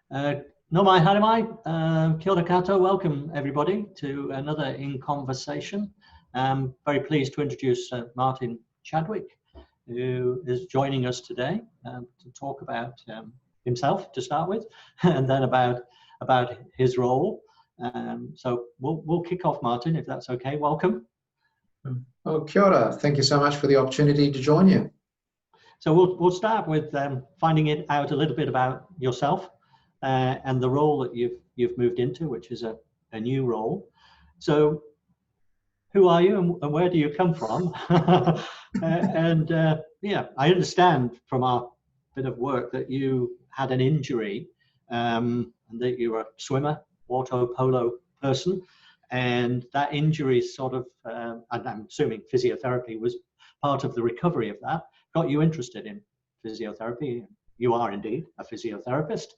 No mai haere mai, kia ora koutou. Welcome everybody to another In Conversation. I'm very pleased to introduce Martin Chadwick, who is joining us today to talk about himself to start with, and then about his role. So we'll kick off, Martin, if that's okay. Welcome. Oh, kia ora. Thank you so much for the opportunity to join you. So we'll start with finding it out a little bit about yourself and the role that you've moved into, which is a new role. So who are you and where do you come from? Yeah, I understand from our bit of work that you had an injury and that you were a swimmer, water polo person, and that injury sort of, and I'm assuming physiotherapy was part of the recovery of that, got you interested in physiotherapy. You are indeed a physiotherapist.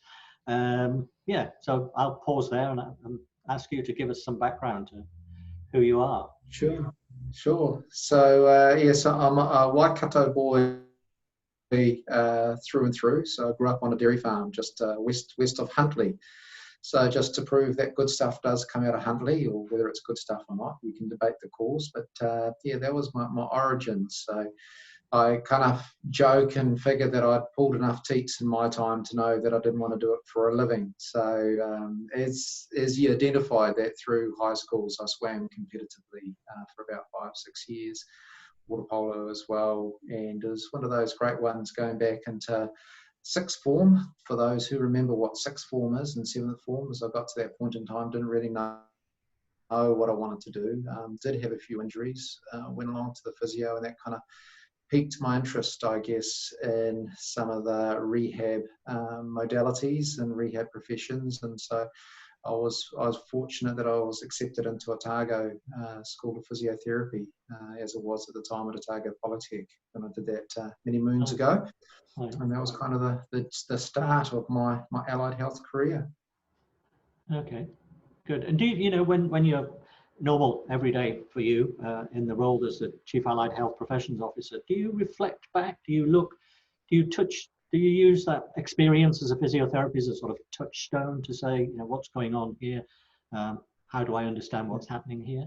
Yeah, so I'll pause there and ask you to give us some background to who you are. Sure. So, yes, I'm a Waikato boy through and through. So I grew up on a dairy farm just west of Huntly. So just to prove that good stuff does come out of Huntly, or whether it's good stuff or not, we can debate the cause. But yeah, that was my origin. So I kind of joke and figure that I'd pulled enough teats in my time to know that I didn't want to do it for a living. So as you identified that through high schools, I swam competitively for about 5-6 years, water polo as well, and it was one of those great ones going back into sixth form. For those who remember what sixth form is and seventh form, as I got to that point in time, didn't really know what I wanted to do. Did have a few injuries, went along to the physio, and that kind of piqued my interest, I guess, in some of the rehab modalities and rehab professions. And so I was fortunate that I was accepted into Otago School of Physiotherapy, as it was at the time at Otago Polytech, and I did that many moons ago. And that was kind of the start of my allied health career. Okay, good. And do you know when you're normal every day for you in the role as the Chief Allied Health Professions Officer, do you reflect back? Do you look? Do you touch? Do you use that experience as a physiotherapist as a sort of touchstone to say, you know, what's going on here? How do I understand what's happening here?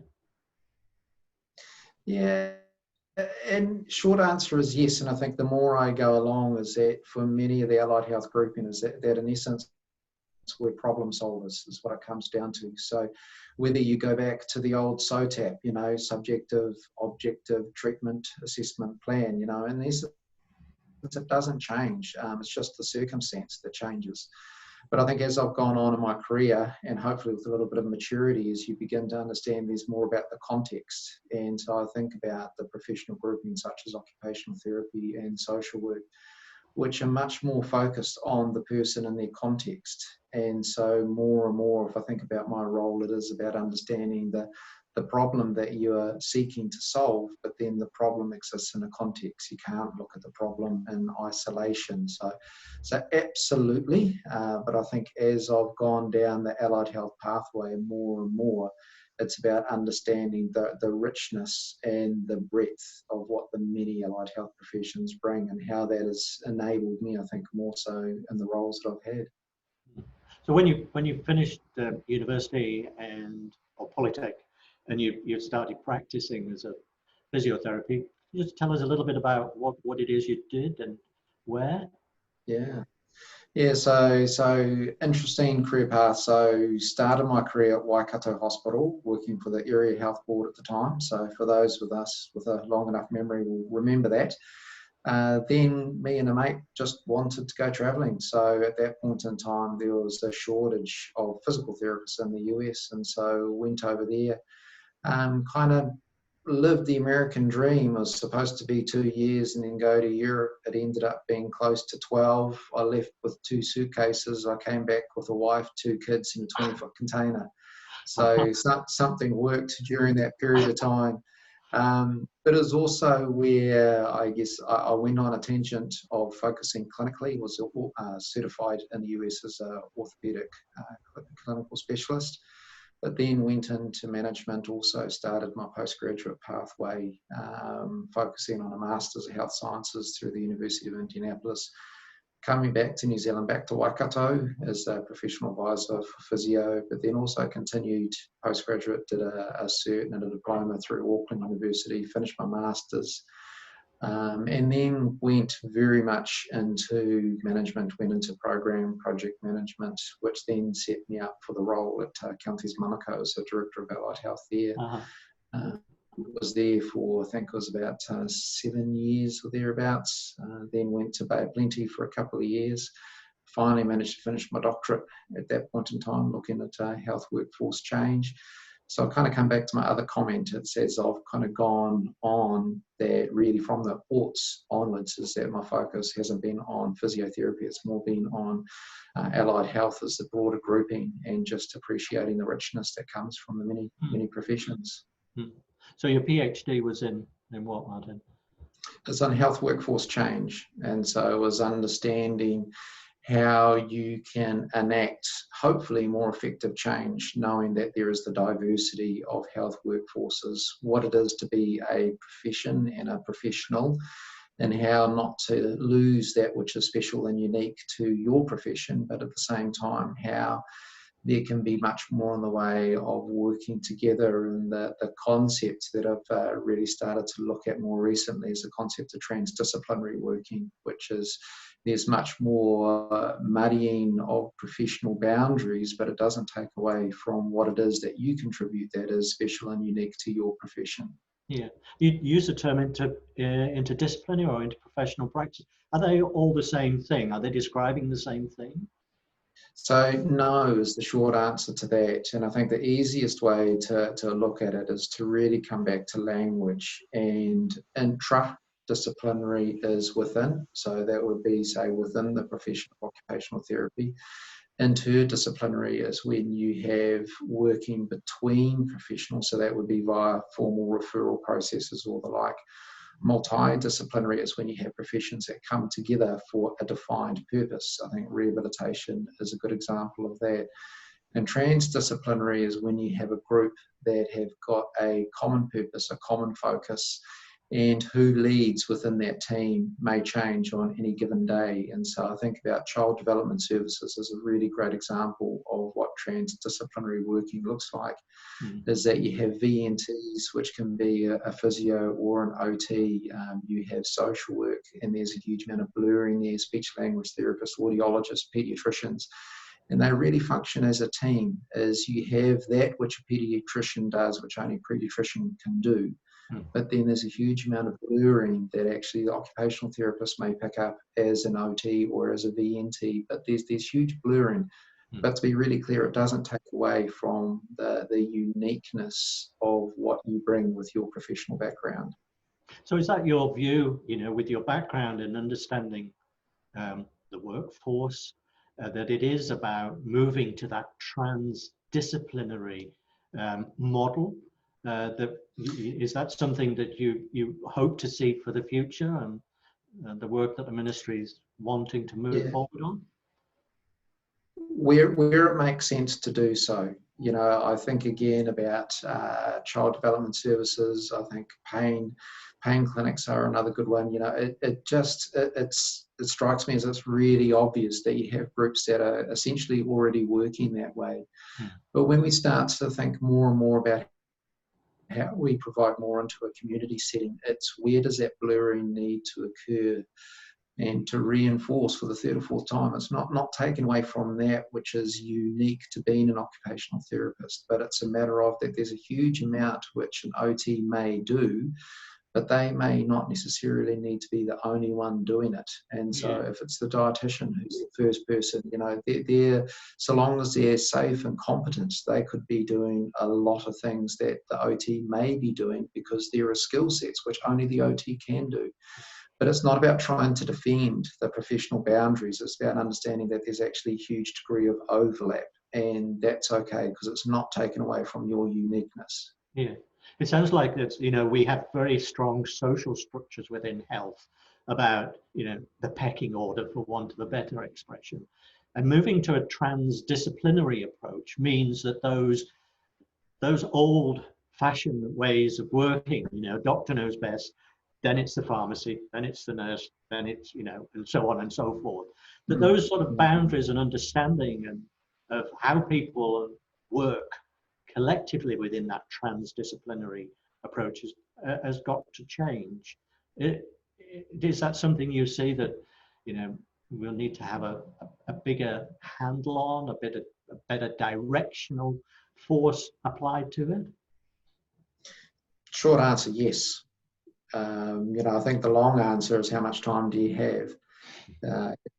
Yeah, and short answer is yes. And I think the more I go along is that for many of the allied health grouping is that in essence, we're problem solvers is what it comes down to. So whether you go back to the old SOTAP, you know, subjective, objective, treatment, assessment plan, you know, and this, it doesn't change. It's just the circumstance that changes. But I think as I've gone on in my career, and hopefully with a little bit of maturity, as you begin to understand there's more about the context. And so I think about the professional groupings such as occupational therapy and social work, which are much more focused on the person and their context. And so more and more, if I think about my role, it is about understanding the problem that you are seeking to solve, but then the problem exists in a context. You can't look at the problem in isolation. So absolutely, but I think as I've gone down the allied health pathway more and more, it's about understanding the richness and the breadth of what the many allied health professions bring and how that has enabled me, I think, more so in the roles that I've had. So when you finished university or Polytech and you started practicing as a physiotherapy, can you just tell us a little bit about what it is you did and where? Yeah, so interesting career path. So started my career at Waikato Hospital, working for the Area Health Board at the time. So for those with us with a long enough memory will remember that. Then me and a mate just wanted to go travelling. So at that point in time, there was a shortage of physical therapists in the US. And so went over there, kind of lived the American dream. It was supposed to be 2 years and then go to Europe. It ended up being close to 12. I left with 2 suitcases. I came back with a wife, 2 kids in a 20-foot container. So something worked during that period of time. But it was also where I guess I went on a tangent of focusing clinically, was certified in the US as an orthopedic clinical specialist, but then went into management, also started my postgraduate pathway, focusing on a Master's of Health Sciences through the University of Indianapolis, coming back to New Zealand, back to Waikato as a professional advisor for physio, but then also continued postgraduate, did a cert and a diploma through Auckland University, finished my master's, and then went very much into management, went into project management, which then set me up for the role at Counties Manukau as a Director of Allied Health there. Was there for, I think it was about 7 years or thereabouts, then went to Bay of Plenty for a couple of years. Finally managed to finish my doctorate at that point in time, looking at health workforce change. So I kind of come back to my other comment. It says I've kind of gone on that really from the aughts onwards, is that my focus hasn't been on physiotherapy, it's more been on allied health as the broader grouping, and just appreciating the richness that comes from the many professions. So your PhD was in what, Martin? It's on health workforce change, and so it was understanding how you can enact hopefully more effective change, knowing that there is the diversity of health workforces, what it is to be a profession and a professional, and how not to lose that which is special and unique to your profession, but at the same time how there can be much more in the way of working together. And the concept that I've really started to look at more recently is the concept of transdisciplinary working, which is there's much more muddying of professional boundaries, but it doesn't take away from what it is that you contribute that is special and unique to your profession. Yeah, you use the term interdisciplinary or interprofessional practice. Are they all the same thing? Are they describing the same thing? So no is the short answer to that. And I think the easiest way to look at it is to really come back to language, and intradisciplinary is within. So that would be, say, within the profession of occupational therapy. Interdisciplinary is when you have working between professionals. So that would be via formal referral processes or the like. Multidisciplinary is when you have professions that come together for a defined purpose. I think rehabilitation is a good example of that. And transdisciplinary is when you have a group that have got a common purpose, a common focus, and who leads within that team may change on any given day. And so I think about child development services as a really great example of what transdisciplinary working looks like, is that you have VNTs, which can be a physio or an OT, you have social work, and there's a huge amount of blurring there, speech language therapists, audiologists, paediatricians, and they really function as a team. As you have that which a paediatrician does, which only a paediatrician can do, but then there's a huge amount of blurring that actually the occupational therapist may pick up as an OT or as a VNT, but there's huge blurring. But to be really clear, it doesn't take away from the uniqueness of what you bring with your professional background. So is that your view, with your background and understanding the workforce, that it is about moving to that transdisciplinary model? Is that something that you hope to see for the future, and the work that the ministry is wanting to move forward on? Where it makes sense to do so. I think again about child development services. I think pain clinics are another good one. It strikes me as it's really obvious that you have groups that are essentially already working that way. But when we start to think more and more about how we provide more into a community setting, it's where does that blurring need to occur? And to reinforce for the third or fourth time, it's not taken away from that which is unique to being an occupational therapist, but it's a matter of that there's a huge amount which an OT may do, but they may not necessarily need to be the only one doing it. And so if it's the dietitian who's the first person, they're so long as they're safe and competent, they could be doing a lot of things that the OT may be doing, because there are skill sets which only the OT can do. But it's not about trying to defend the professional boundaries. It's about understanding that there's actually a huge degree of overlap, and that's okay because it's not taken away from your uniqueness. Yeah, it sounds like that. We have very strong social structures within health about the pecking order, for want of a better expression, and moving to a transdisciplinary approach means that those old-fashioned ways of working, doctor knows best, then it's the pharmacy, then it's the nurse, then it's, and so on and so forth. that those sort of boundaries and understanding and of how people work collectively within that transdisciplinary approach has got to change. Is that something you see that, you know, we'll need to have a bigger handle on, a better directional force applied to it? Short answer, yes. You know, I think the long answer is how much time do you have?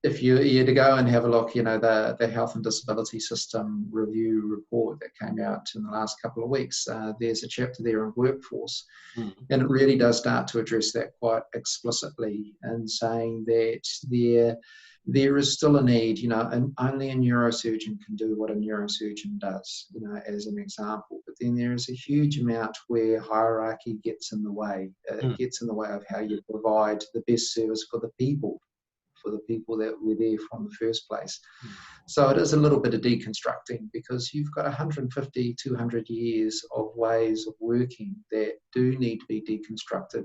If you're to go and have a look, you know, the Health and Disability System Review report that came out in the last couple of weeks, there's a chapter there on workforce. And it really does start to address that quite explicitly, and saying that there is still a need, you know, and only a neurosurgeon can do what a neurosurgeon does, you know, as an example. But then there is a huge amount where hierarchy gets in the way. It gets in the way of how you provide the best service for the people that were there from the first place. So it is a little bit of deconstructing, because you've got 150, 200 years of ways of working that do need to be deconstructed.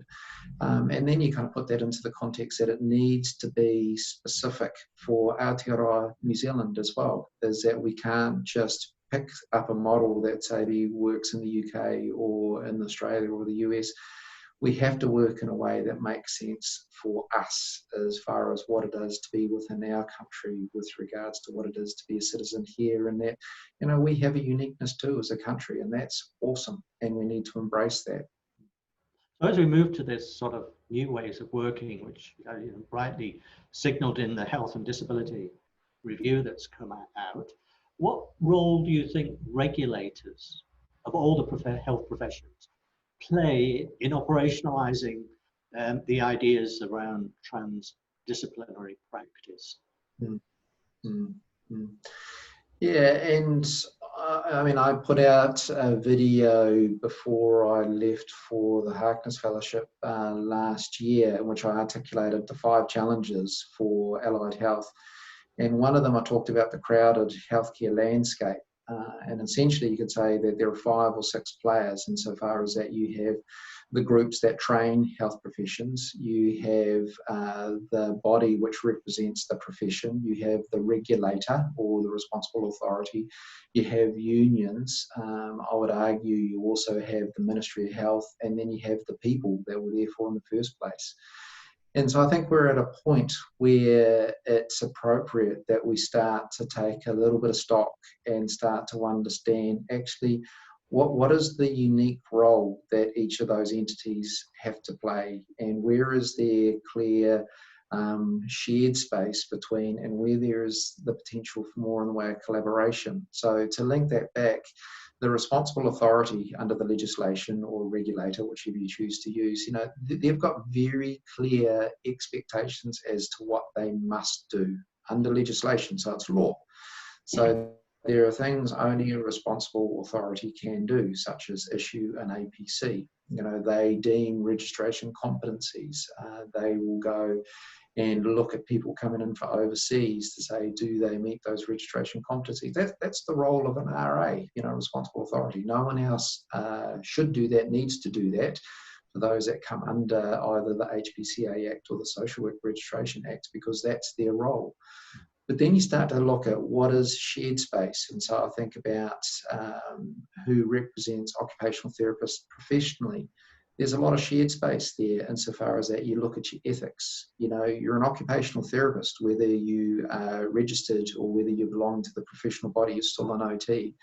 And then you kind of put that into the context that it needs to be specific for Aotearoa New Zealand as well, is that we can't just pick up a model that maybe works in the UK or in Australia or the US. We have to work in a way that makes sense for us as far as what it is to be within our country with regards to what it is to be a citizen here, and that, you know, we have a uniqueness too as a country, and that's awesome, and we need to embrace that. So as we move to this sort of new ways of working, which you know, rightly signalled in the Health and Disability Review that's come out, what role do you think regulators of all the health professions play in operationalizing the ideas around transdisciplinary practice? Yeah, and I mean, I put out a video before I left for the Harkness Fellowship last year, in which I articulated the 5 challenges for allied health. And one of them, I talked about the crowded healthcare landscape. And essentially, you could say that there are 5 or 6 players insofar as that you have the groups that train health professions, you have the body which represents the profession, you have the regulator or the responsible authority, you have unions. I would argue you also have the Ministry of Health, and then you have the people that were there for in the first place. And so I think we're at a point where it's appropriate that we start to take a little bit of stock and start to understand actually what is the unique role that each of those entities have to play, and where is there clear shared space between, and where there is the potential for more in the way of collaboration. So to link that back, the responsible authority under the legislation or regulator, whichever you choose to use, you know, they've got very clear expectations as to what they must do under legislation, so it's law. So there are things only a responsible authority can do, such as issue an APC. You know, they deem registration competencies. They will go and look at people coming in for overseas to say, do they meet those registration competencies? That's the role of an RA, you know, responsible authority. No one else should do that, needs to do that, for those that come under either the HPCA Act or the Social Work Registration Act, because that's their role. But then you start to look at what is shared space. And so I think about who represents occupational therapists professionally. There's a lot of shared space there insofar as that you look at your ethics. You know, you're an occupational therapist, whether you are registered or whether you belong to the professional body, you're still an OT.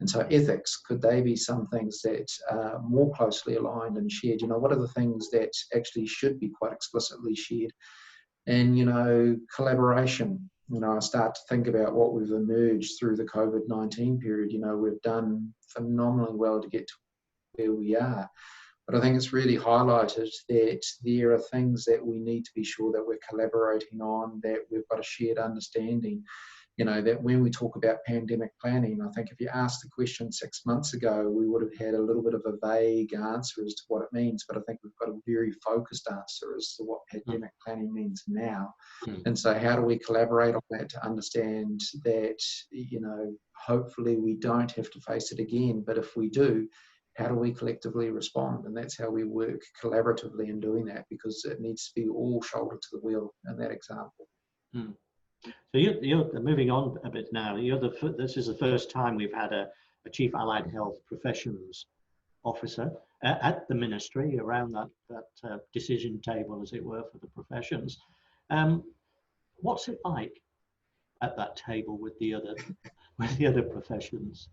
And so ethics, could they be some things that are more closely aligned and shared? You know, what are the things that actually should be quite explicitly shared? And, you know, collaboration. You know, I start to think about what we've emerged through the COVID-19 period. You know, we've done phenomenally well to get to where we are. But I think it's really highlighted that there are things that we need to be sure that we're collaborating on, that we've got a shared understanding. You know, that when we talk about pandemic planning, I think if you asked the question 6 months ago, we would have had a little bit of a vague answer as to what it means. But I think we've got a very focused answer as to what pandemic planning means now. And so how do we collaborate on that to understand that, you know, hopefully we don't have to face it again. But if we do, how do we collectively respond? And that's how we work collaboratively in doing that, because it needs to be all shoulder to the wheel in that example. So you're moving on a bit now. This is the first time we've had a Chief Allied Health Professions Officer at the ministry around that decision table, as it were, for the professions. What's it like at that table with the other professions?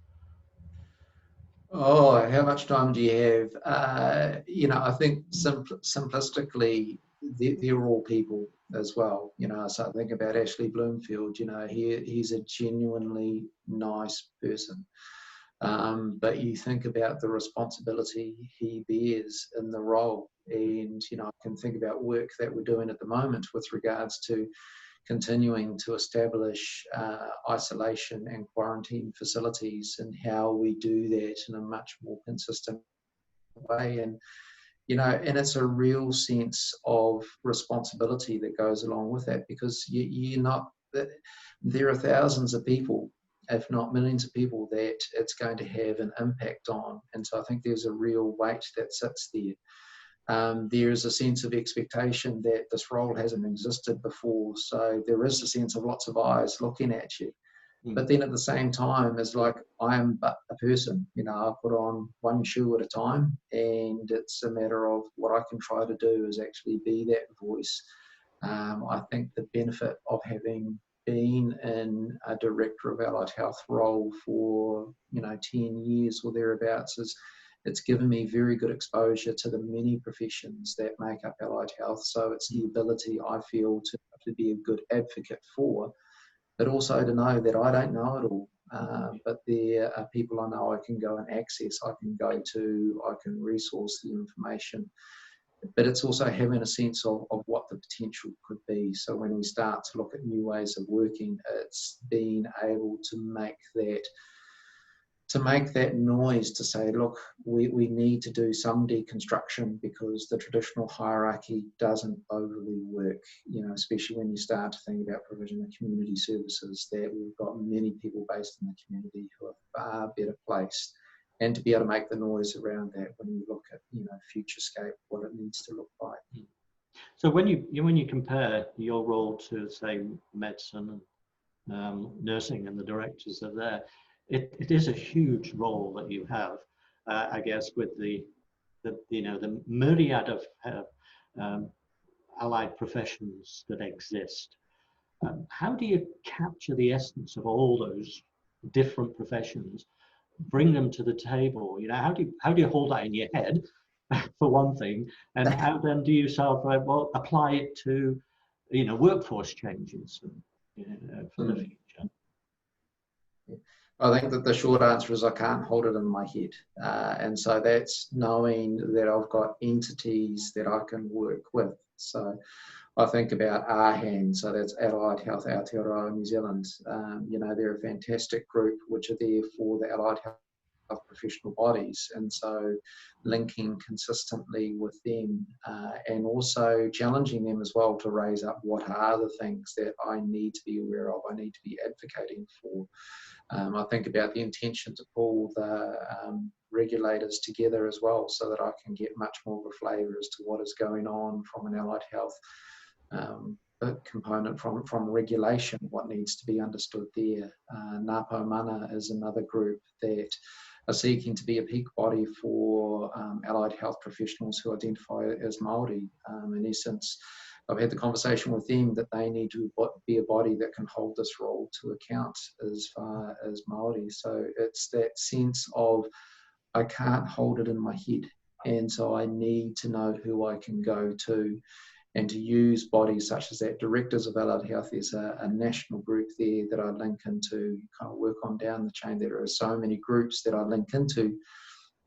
Oh, how much time do you have? I think simplistically, they're all people as well. So I think about Ashley Bloomfield. He's a genuinely nice person. But you think about the responsibility he bears in the role, and I can think about work that we're doing at the moment with regards to continuing to establish isolation and quarantine facilities, and how we do that in a much more consistent way. And and it's a real sense of responsibility that goes along with that, because you're not, there are thousands of people, if not millions of people, that it's going to have an impact on. And so I think there's a real weight that sits there. There is a sense of expectation that this role hasn't existed before, so there is a sense of lots of eyes looking at you. But then at the same time, it's like, I am but a person. I put on one shoe at a time, and it's a matter of what I can try to do is actually be that voice. I think the benefit of having been in a Director of Allied Health role for 10 years or thereabouts is it's given me very good exposure to the many professions that make up allied health. So it's the ability, I feel, to be a good advocate for, but also to know that I don't know it all. But there are people I know I can go and access, I can go to, I can resource the information. But it's also having a sense of what the potential could be. So when we start to look at new ways of working, it's being able to make that noise to say, look, we need to do some deconstruction, because the traditional hierarchy doesn't overly work, especially when you start to think about provision of community services, that we've got many people based in the community who are far better placed, and to be able to make the noise around that when you look at, futurescape, what it needs to look like. So when you compare your role to, say, medicine and nursing and the directors that are there, it is a huge role that you have, I guess, with the myriad of allied professions that exist. How do you capture the essence of all those different professions, bring them to the table? How do you hold that in your head, for one thing, and how then do you sort of apply it to workforce changes for the future? I think that the short answer is I can't hold it in my head. And so that's knowing that I've got entities that I can work with. So I think about AHAN, so that's Allied Health Aotearoa New Zealand. They're a fantastic group which are there for the allied health professional bodies, and so linking consistently with them, and also challenging them as well to raise up what are the things that I need to be aware of, I need to be advocating for. I think about the intention to pull the regulators together as well, so that I can get much more of a flavour as to what is going on from an allied health component, from regulation, what needs to be understood there. Napo Mana is another group that are seeking to be a peak body for allied health professionals who identify as Māori. In essence, I've had the conversation with them that they need to be a body that can hold this role to account as far as Māori. So it's that sense of I can't hold it in my head, and so I need to know who I can go to, and to use bodies such as that. Directors of Allied Health, there's a national group there that I link into, kind of work on down the chain. There are so many groups that I link into,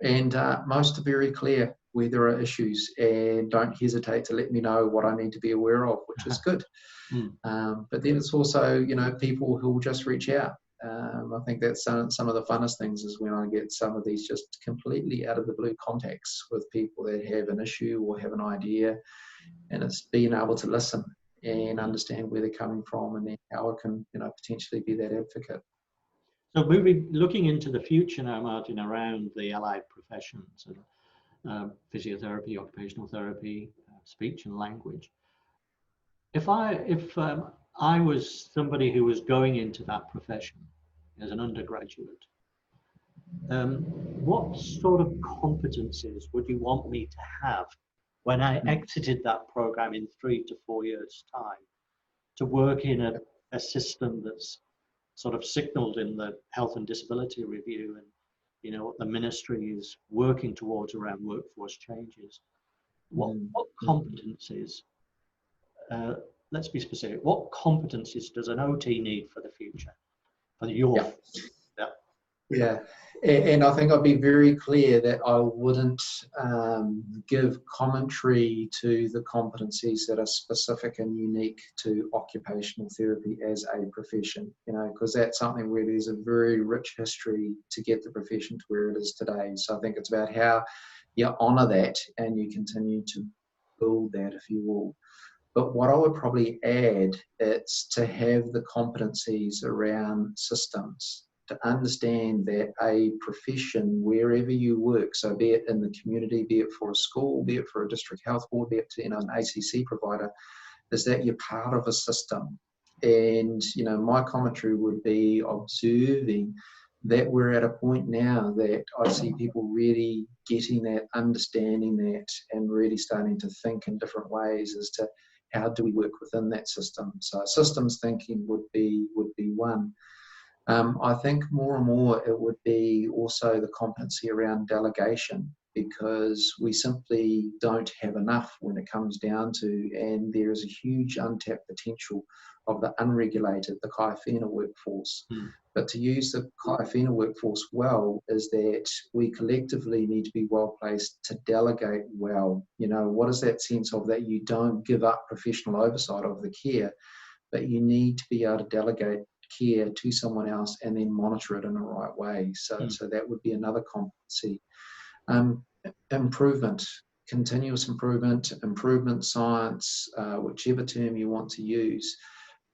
and most are very clear where there are issues, and don't hesitate to let me know what I need to be aware of, which is good. But then it's also, people who will just reach out. I think that's some of the funnest things is when I get some of these just completely out of the blue contacts with people that have an issue or have an idea, and it's being able to listen and understand where they're coming from, and then how I can, potentially be that advocate. So looking into the future now, Martin, around the allied professions and physiotherapy, occupational therapy, speech and language. If I was somebody who was going into that profession as an undergraduate, what sort of competencies would you want me to have when I exited that program in 3 to 4 years' time to work in a system that's sort of signaled in the health and disability review, and you know what the ministry is working towards around workforce changes? What competencies, let's be specific, what competencies does an OT need for the future, for your Yeah, and I think I'd be very clear that I wouldn't give commentary to the competencies that are specific and unique to occupational therapy as a profession, you know, because that's something where there's a very rich history to get the profession to where it is today. So I think it's about how you honour that and you continue to build that, if you will. But what I would probably add is to have the competencies around systems, to understand that a profession, wherever you work, so be it in the community, be it for a school, be it for a district health board, be it to, you know, an ACC provider, is that you're part of a system. And, you know, my commentary would be observing that we're at a point now that I see people really getting that, understanding that, and really starting to think in different ways as to how do we work within that system. So systems thinking would be one. I think more and more it would be also the competency around delegation, because we simply don't have enough when it comes down to, and there is a huge untapped potential of the unregulated, the Kaiwhena workforce. But to use the Kaiwhena workforce well is that we collectively need to be well placed to delegate well. You know, what is that sense of that you don't give up professional oversight of the care, but you need to be able to delegate care to someone else and then monitor it in the right way. So that would be another competency. Improvement, continuous improvement, improvement science, whichever term you want to use.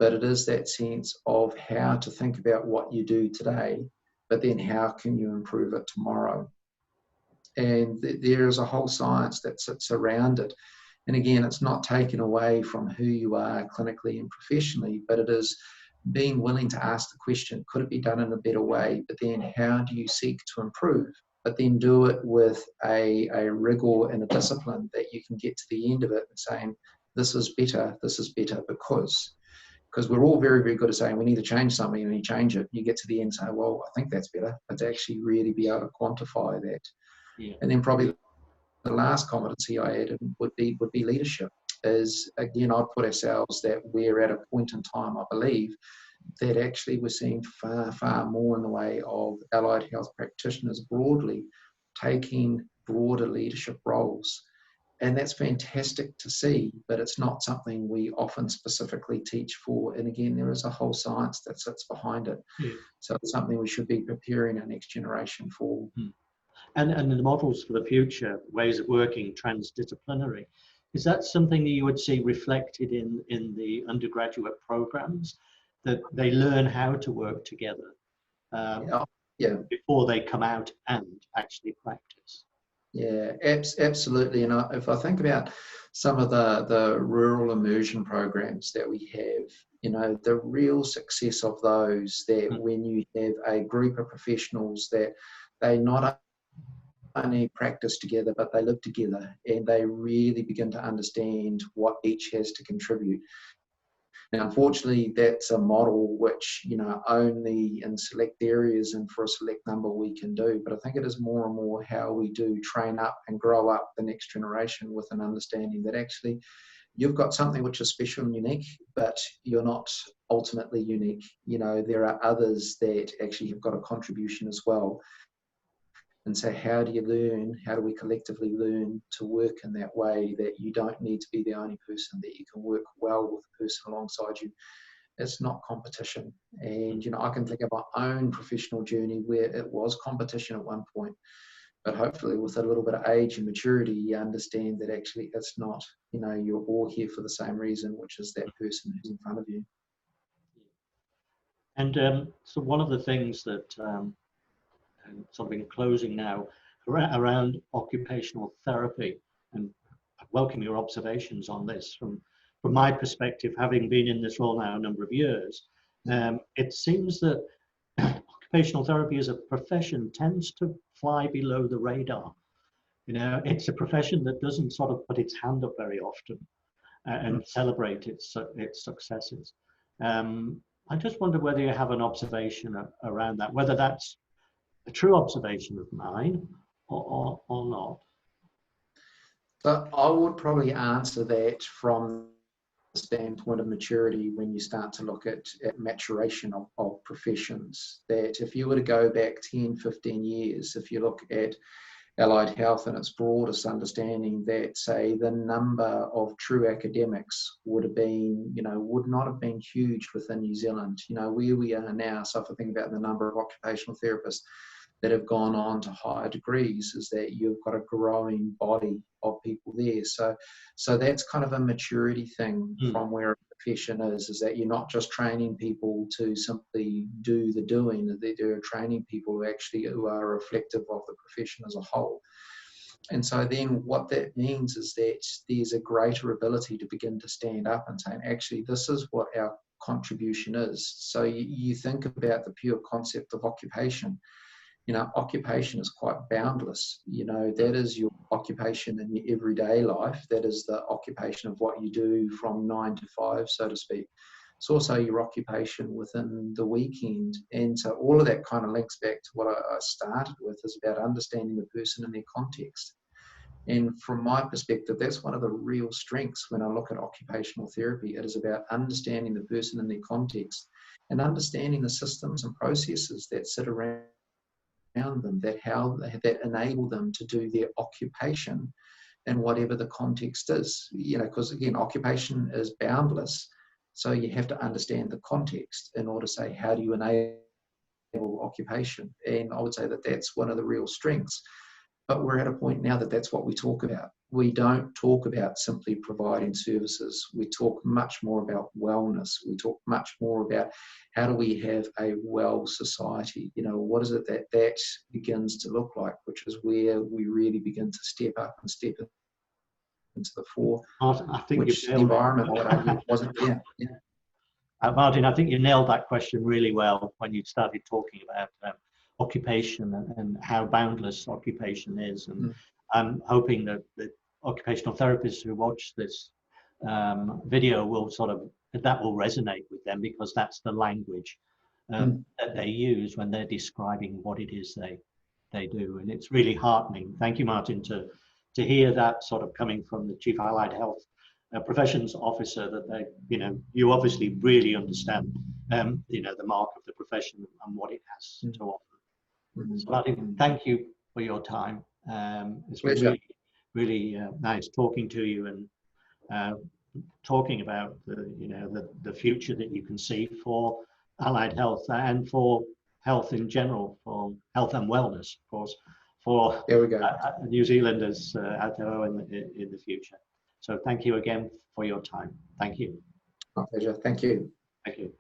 But it is that sense of how to think about what you do today, but then how can you improve it tomorrow? And there is a whole science that sits around it. And again, it's not taken away from who you are clinically and professionally, but it is being willing to ask the question, could it be done in a better way? But then how do you seek to improve? But then do it with a rigor and a discipline that you can get to the end of it and saying, this is better because we're all very, very good at saying we need to change something and you change it. You get to the end and say, well, I think that's better, but to actually really be able to quantify that. Yeah. And then probably the last competency I added would be leadership. Is again, I'd put ourselves that we're at a point in time, I believe, that actually we're seeing far, far more in the way of allied health practitioners broadly taking broader leadership roles. And that's fantastic to see, but it's not something we often specifically teach for. And again, there is a whole science that sits behind it. So it's something we should be preparing our next generation for. And the models for the future, ways of working, transdisciplinary, is that something that you would see reflected in the undergraduate programs, that they learn how to work together before they come out and actually practice? Yeah, absolutely. And if I think about some of the rural immersion programs that we have, you know, the real success of those, that when you have a group of professionals that they not only practice together, but they live together and they really begin to understand what each has to contribute. Now, unfortunately, that's a model which, you know, only in select areas and for a select number we can do. But I think it is more and more how we do train up and grow up the next generation with an understanding that actually you've got something which is special and unique, but you're not ultimately unique. You know, there are others that actually have got a contribution as well. And so how do you learn, how do we collectively learn to work in that way that you don't need to be the only person, that you can work well with the person alongside you? It's not competition. And, you know, I can think of my own professional journey where it was competition at one point, but hopefully with a little bit of age and maturity, you understand that actually it's not, you know, you're all here for the same reason, which is that person who's in front of you. And so one of the things that, and sort of in closing now, around occupational therapy, and I welcome your observations on this from from my perspective, having been in this role now a number of years, it seems that occupational therapy as a profession tends to fly below the radar. You know, it's a profession that doesn't sort of put its hand up very often and celebrate its successes. I just wonder whether you have an observation around that, whether that's a true observation of mine or not. So I would probably answer that from the standpoint of maturity when you start to look at maturation of professions. That if you were to go back 10, 15 years, if you look at allied health and its broadest understanding, that say the number of true academics would have been, you know, would not have been huge within New Zealand. You know, where we are now, so if I think about the number of occupational therapists that have gone on to higher degrees, is that you've got a growing body of people there. So that's kind of a maturity thing from where a profession is that you're not just training people to simply do the doing, that they're training people who are reflective of the profession as a whole. And so then what that means is that there's a greater ability to begin to stand up and say, actually, this is what our contribution is. So you think about the pure concept of occupation. You know, occupation is quite boundless. You know, that is your occupation in your everyday life. That is the occupation of what you do from 9 to 5, so to speak. It's also your occupation within the weekend. And so all of that kind of links back to what I started with, is about understanding the person in their context. And from my perspective, that's one of the real strengths when I look at occupational therapy. It is about understanding the person in their context and understanding the systems and processes that sit around them, that enable them to do their occupation in whatever the context is. You know, because again, occupation is boundless, so you have to understand the context in order to say, how do you enable occupation? And I would say that that's one of the real strengths. But we're at a point now that that's what we talk about. We don't talk about simply providing services. We talk much more about wellness. We talk much more about how do we have a well society? You know, what is it that begins to look like, which is where we really begin to step up and step into the fore, I think which the environment I would argue wasn't there. Yeah. Martin, I think you nailed that question really well when you started talking about occupation and how boundless occupation is. And I'm hoping that the occupational therapists who watch this video will that will resonate with them, because that's the language that they use when they're describing what it is they do. And it's really heartening. Thank you, Martin, to hear that sort of coming from the Chief Allied Health Professions Officer, that you obviously really understand the mark of the profession and what it has to offer. So Martin, thank you for your time. It's been really nice talking to you and talking about the future that you can see for allied health and for health in general, for health and wellness, of course, for New Zealanders out there in the future. So thank you again for your time. Thank you. My pleasure. Thank you. Thank you.